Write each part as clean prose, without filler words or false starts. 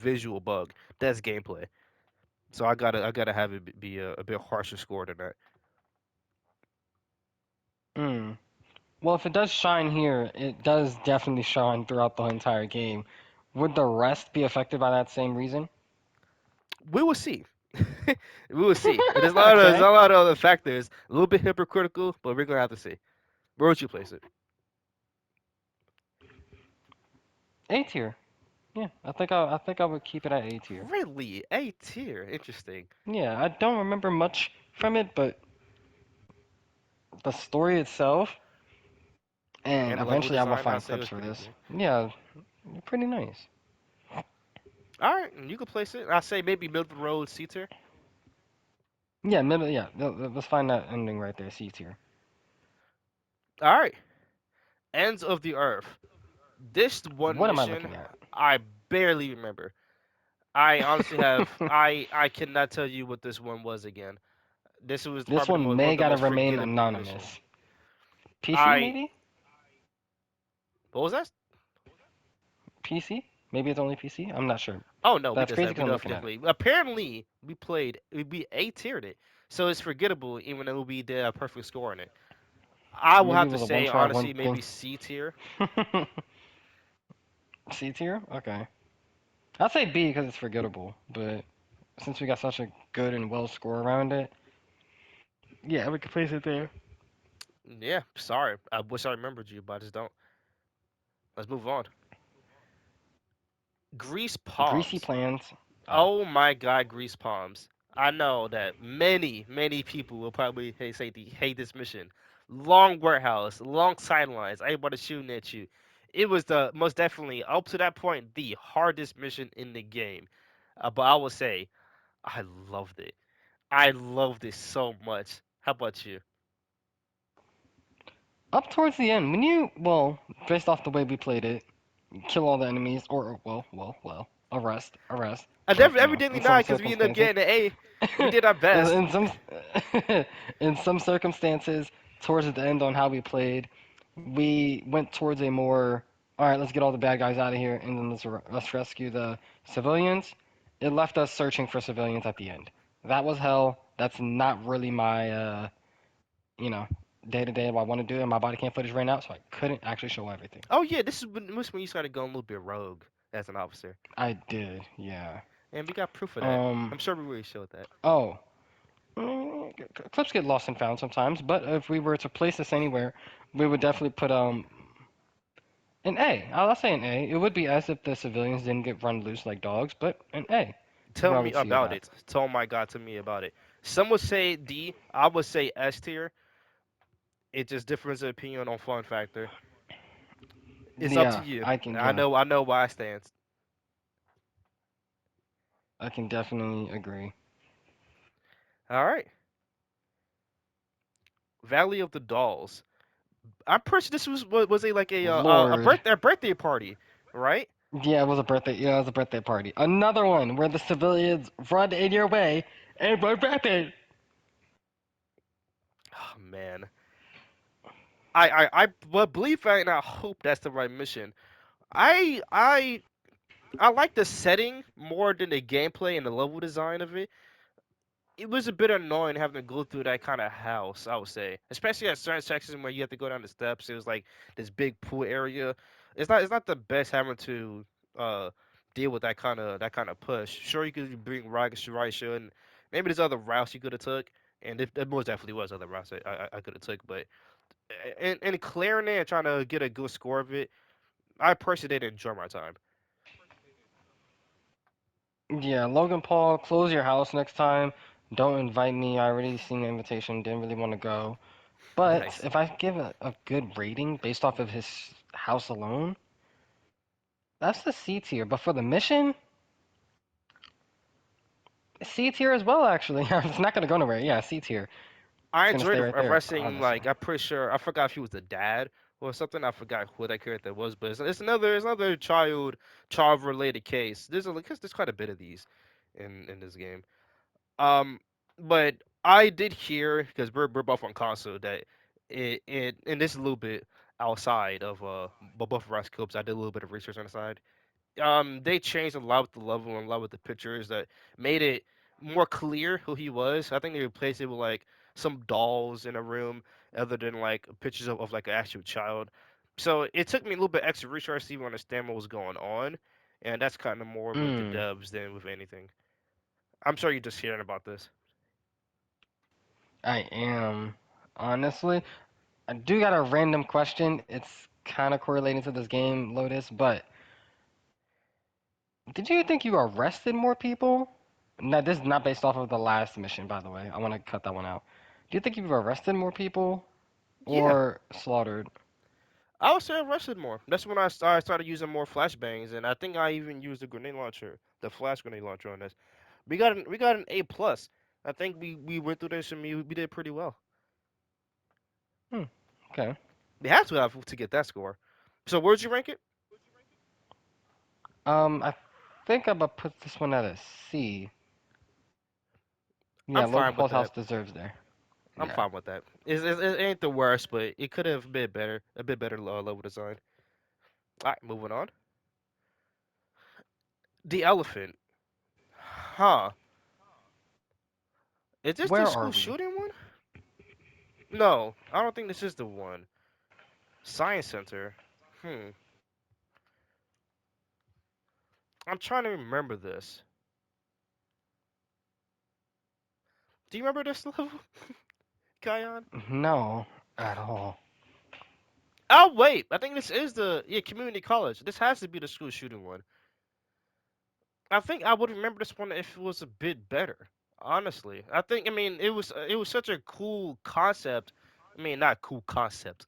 visual bug. That's gameplay. So I gotta have it be a bit harsher score than that. Mm. Well, if it does shine here, it does definitely shine throughout the entire game. Would the rest be affected by that same reason? We will see. We will see. There's Okay. a lot of other factors. A little bit hypocritical, but we're gonna have to see. Where would you place it? A tier. Yeah, I think I would keep it at A tier. Really? A tier. Interesting. Yeah, I don't remember much from it, but the story itself, and And the level eventually I will design, I'd find say, clips was for pretty this. good. Yeah, pretty nice. All right, you can place it. I say maybe middle of the road C tier. Yeah, middle. Yeah, let's find that ending right there. C tier. All right, Ends of the Earth. This one What am I mission, looking at? I barely remember. I honestly have. I cannot tell you what this one was again. This was This probably one one may of the gotta most remain forgettable missions. anonymous. PC I maybe? What was that? PC? Maybe it's only PC? I'm not sure. Oh no, we That's just crazy have we because I'm know looking at it. definitely. Apparently, we A tiered it, so it's forgettable even though we did a perfect score on it. I will Maybe have it to was a one say try, one honestly thing. maybe C tier. C tier? Okay. I'd say B because it's forgettable, but since we got such a good and well score around it, yeah, we could place it there. Yeah, sorry. I wish I remembered you, but I just don't. Let's move on. Grease Greasy palms. plans. Oh. Oh my God, grease palms. I know that many people will probably say they hate this mission. Long warehouse, long sidelines, everybody shooting at you. It was the most definitely up to that point the hardest mission in the game. But I will say I loved it. I loved it so much. How about you? Up towards the end, when you, well, based off the way we played it, kill all the enemies, or, arrest, I never in evidently some not because we ended up circumstances. getting an A. We did our in, best. in some in some circumstances, towards the end on how we played, we went towards a more, all right, let's get all the bad guys out of here, and then let's rescue the civilians. It left us searching for civilians at the end. That was hell. That's not really my, you know, day to day what I want to do, and my body cam footage ran out, so I couldn't actually show everything. Oh yeah, this is when you started going a little bit rogue as an officer, I did, yeah. and we got proof of that. Um. I'm sure we really showed that. Oh. Clips get lost and found sometimes, but if we were to place this anywhere, we would definitely put an A. I'll say an A. It would be S if the civilians didn't get run loose like dogs, but an A is Tell where I me would see it about at. it. Tell my God to me about it. Some would say D. I would say S tier. It just differs of opinion on fun factor. It's up to Yeah, you. I can. I Yeah, know. I know why I stand. I can definitely agree. All right. Valley of the Dolls. I'm pretty sure this was a like Lord. a birthday party, right? Yeah, it was a birthday. Yeah, it was a birthday party. Another one where the civilians run in your way and run rapid. Oh man. I well, believe that and I hope that's the right mission. I I I like the setting more than the gameplay and the level design of it. It was a bit annoying having to go through that kind of house, I would say. Especially at certain sections where you have to go down the steps. It was like this big pool area. It's not the best having to uh deal with that kind of push. Sure you could bring Raisha and maybe there's other routes you could have took. And if there most definitely was other routes I could have took, but in clearing it and trying to get a good score of it, I personally didn't enjoy my time. Yeah, Logan Paul, close your house next time. Don't invite me. I already seen the invitation. Didn't really want to go. But Nice. if I give a good rating based off of his house alone, that's the C tier. But for the mission, C tier as well, actually. It's not going to go nowhere. Yeah, C tier. I It's going to enjoyed stay right there, arresting honestly. like I'm pretty sure I forgot if he was the dad or something. I forgot who that character was, but it's another child related case. There's quite a bit of these in this game. Um, but I did hear because we're both on console that and this is a little bit outside of both of our scopes. I did a little bit of research on the side. They changed a lot with the level and a lot with the pictures that made it more clear who he was. I think they replaced it with like some dolls in a room other than like pictures of like an actual child. So it took me a little bit extra research to even understand what was going on, and that's kind of more with the Mm, dubs than with anything. I'm sure you're just hearing about this. I am. Honestly, I do got a random question. It's kind of correlating to this game, Lotus, but did you think you arrested more people? No, this is not based off of the last mission, by the way. I want to cut that one out. Do you think you've arrested more people Yeah, or slaughtered? I would say I rushed it more. That's when I started using more flashbangs, and I think I even used the grenade launcher, the flash grenade launcher on this. We got an A plus. I think we went through this and we did pretty well. Hmm, okay. We had to have to get that score. So where'd you rank it? I think I'm gonna put this one at a C. I'm Yeah, Logan fine with Paul's that. house deserves there. I'm Yeah. fine with that. It ain't the worst, but it could have been better, a bit better level design. All right, moving on. The elephant. Huh? Is this the Where are school we? shooting one? No, I don't think this is the one. Science Center. Hmm. I'm trying to remember this. Do you remember this level, Kion? No, at all. Oh wait, I think this is the community college. This has to be the school shooting one. I think I would remember this one if it was a bit better. Honestly, I mean it was such a cool concept. I mean not cool concept.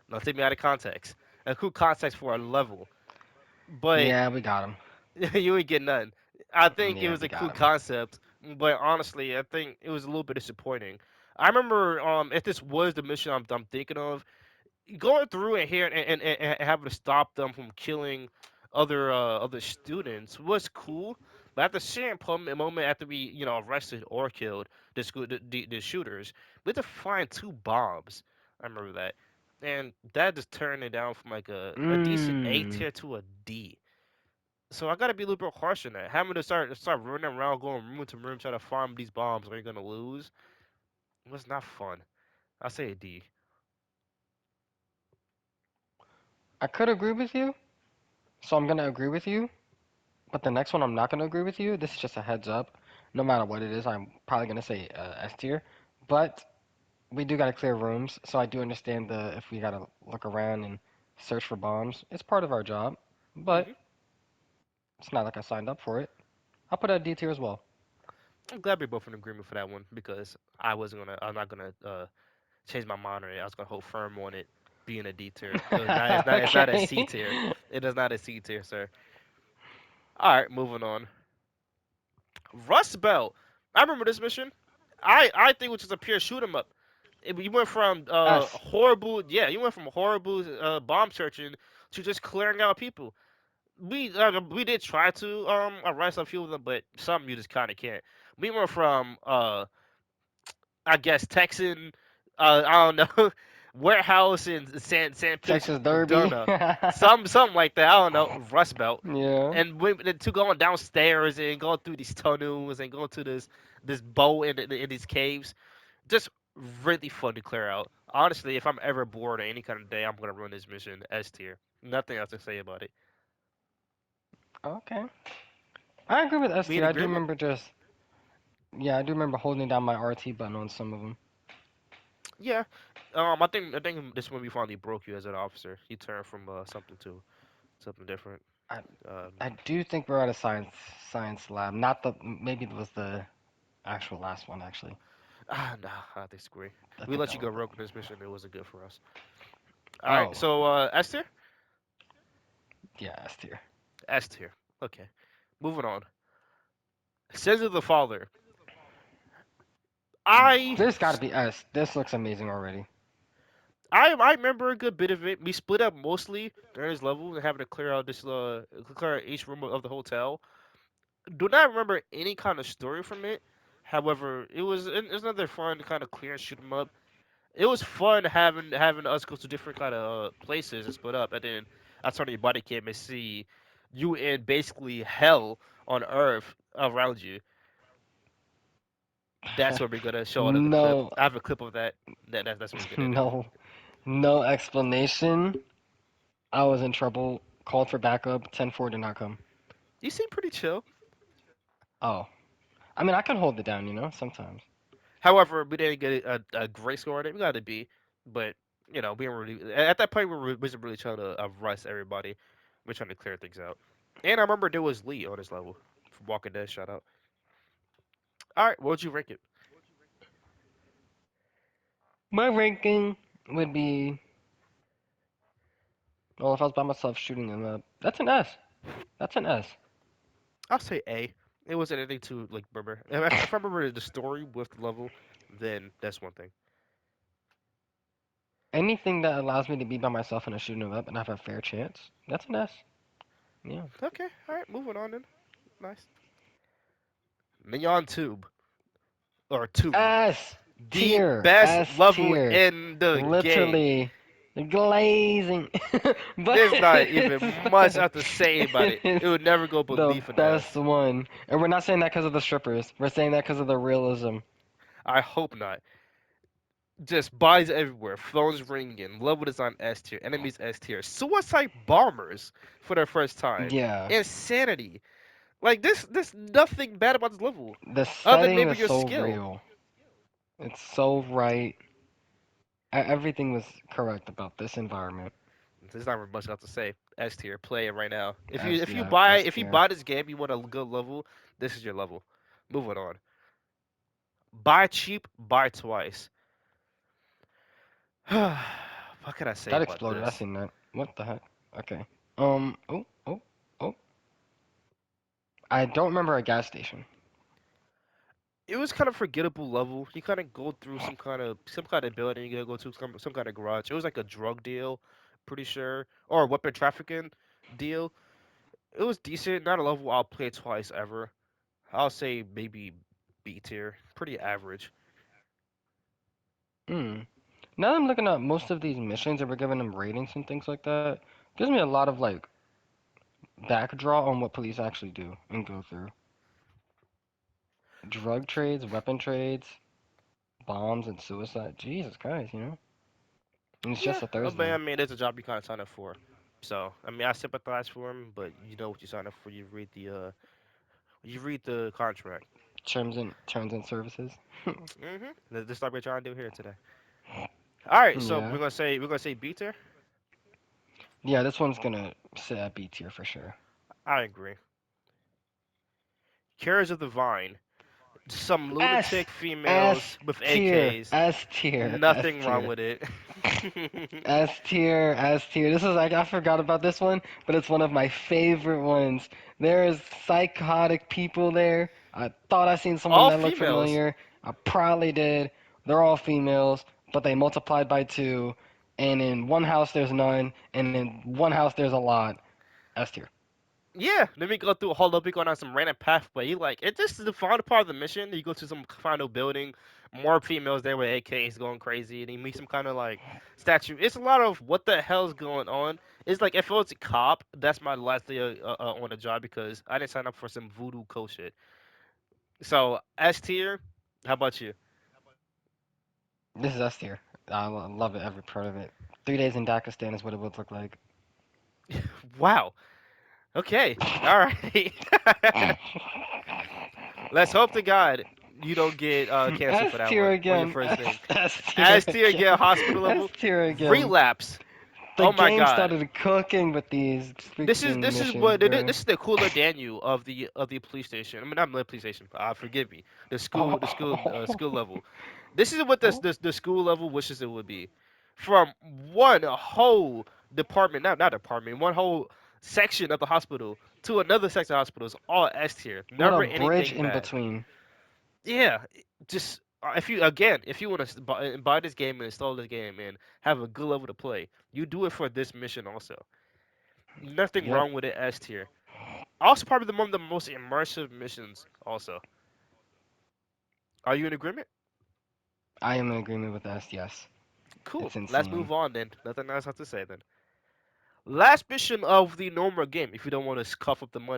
No, take me out of context. A cool context for a level, but Yeah, we got him. you ain't get none. I think it Yeah, was we a cool got him. concept, but honestly, I think it was a little bit disappointing. I remember if this was the mission I'm thinking of, going through and here and having to stop them from killing other students was cool. But at the same moment after we arrested or killed the shooters, we had to find two bombs. I remember that, and that just turned it down from like a decent A Mmm. tier to a D. So I gotta be a little bit harsh on that. Having to start running around, going room to room, trying to farm these bombs, or you're gonna lose. It was not fun. I say a D. I could agree with you, so I'm gonna agree with you. But the next one, I'm not gonna agree with you. This is just a heads up. No matter what it is, I'm probably gonna say S tier. But we do gotta clear rooms, so I do understand the if we gotta look around and search for bombs. It's part of our job, Hmm. but it's not like I signed up for it. I'll put it at D tier as well. I'm glad we're both in agreement for that one because I'm not gonna change my mind on it. I was gonna hold firm on it being a D tier. It's not a C Okay. tier. It is not a C tier, sir. All right, moving on. Rust Belt. I remember this mission. I think it was just a pure shoot 'em up. You went from S. horrible, yeah, you went from horrible bomb searching to just clearing out people. We did try to arrest a few of them, but some you just kind of can't. We went from I guess Texan, I don't know, warehouse in San Pedro Texas Derby. Dona, something like that. I don't know, Rust Belt, Yeah. and we to going downstairs and going through these tunnels and going to this boat in these caves, just really fun to clear out. Honestly, if I'm ever bored or any kind of day, I'm gonna run this mission S tier. Nothing else to say about it. Okay. I agree with S We in tier. I do agreement? remember just yeah, I do remember holding down my RT button on some of them. Yeah. I think this one we finally broke you as an officer. You turned from something to something different. I Um, I do think we're at a science lab. Not the maybe it was the actual last one actually. nah, I disagree. I We think let that you was go the rogue one. in this mission. It wasn't good for us. All right, Oh so Esther, yeah, S tier. S tier. Okay, moving on. Sins of the Father. I This got to be S. This looks amazing already. I remember a good bit of it. We split up mostly during this level and having to clear out each room of the hotel. Do not remember any kind of story from it. However, it was another fun kind of clear and shoot 'em up. It was fun having us go to different kind of places and split up, and then I turn your body cam and see you in basically hell on Earth around you. That's what we're gonna show another clip. No, I have a clip of that. That's what we're gonna do. no, no explanation. I was in trouble. Called for backup. 10-4 did not come. You seem pretty chill. Oh, I mean, I can hold it down, sometimes. However, we didn't get a great score on it. We got a B, but we weren't really at that point. We wasn't really trying to rush everybody. We're trying to clear things out. And I remember there was Lee on this level from Walking Dead. Shout out. All right, what would you rank it? My ranking would be, well, if I was by myself shooting them up, that's an S. That's an S. I'll say A. It wasn't anything to like remember. If I remember the story with the level, then that's one thing. Anything that allows me to be by myself and a shooting them up and have a fair chance, that's an S. Yeah. Okay, all right, moving on then. Nice. Neon Tube or Tube, S the tier. best S level tier. in the game. Literally glazing. But There's not it's even much I have to say about it it. is It would never go the beneath an best S. one. And we're not saying that because of the strippers. We're saying that because of the realism. I hope not. Just bodies everywhere, phones ringing, level design S tier, enemies S tier, suicide bombers for their first time, Yeah. insanity. Like there's nothing bad about this level, The other than setting maybe is your so skill. real. It's so right. Everything was correct about this environment. There's not much else to say. S tier, play it right now. If you S, if you yeah, buy S if you tier. buy this game, you want a good level. This is your level. Moving on. Buy cheap, buy twice. What can I say That about exploded. I this? seen that. What the heck? Okay. Oh, oh, oh. I don't remember a gas station. It was kind of forgettable level. You kind of go through some kind of building. You gotta go to some kind of garage. It was like a drug deal, pretty sure, or a weapon trafficking deal. It was decent. Not a level I'll play twice ever. I'll say maybe B tier. Pretty average. Hmm. Now that I'm looking at most of these missions and we're giving them ratings and things like that, gives me a lot of like backdraw on what police actually do and go through. Drug trades, weapon trades, bombs, and suicide. Jesus Christ. And it's Yeah, just a I Thursday. mean, it's a job you kind of sign up for. So, I mean, I sympathize for him, but you know what you sign up for. You read the contract. Terms and services. This is what we're trying to do here today. All right, so Yeah. we're gonna say B tier. Yeah, this one's gonna sit at B tier for sure. I agree. Carriers of the Vine. Some S lunatic S females with tier. AKs. S tier. S Nothing wrong tier. with it. S tier, S tier. This is like I forgot about this one, but it's one of my favorite ones. There's psychotic people there. I thought I seen someone All that looked females. familiar. I probably did. They're all females, but they multiplied by two. And in one house there's none, and in one house there's a lot. S tier. Yeah, let me go through a whole up. We going on some random pathway. You like it? This is the final part of the mission. You go to some final building, more females there with AKs going crazy, and you meet some kind of like statue. It's a lot of what the hell's going on. It's like if it was a cop, that's my last day on the job because I didn't sign up for some voodoo code shit. So S tier. How about you? This is S tier. Love it, every part of it. 3 days in Dakistan is what it would look like. Wow. Okay. All right. Let's hope to God you don't get canceled S for that tier one on your again. first name. S tier S tier again, again. hospital S level. tier again. Relapse. The Oh my game God. started cooking with these This is freaking this is missions, what bro. this is the cooler Daniel of the police station. I mean, not the police station. Forgive me. The Oh, school the school school level. This is what oh. the school level wishes it would be. From one whole department, not department, one whole section of the hospital to another section of the hospital is all S tier. What a Never bridge anything in bad. between. Yeah, just if you want to buy this game and install this game and have a good level to play, you do it for this mission also. Nothing Yep, wrong with it S tier. Also, probably one of the most immersive missions. Also, are you in agreement? I am in agreement with S. Yes, Cool. it's Let's insane. move on then. Nothing else I have to say then. Last mission of the normal game. If you don't want to cough up the money.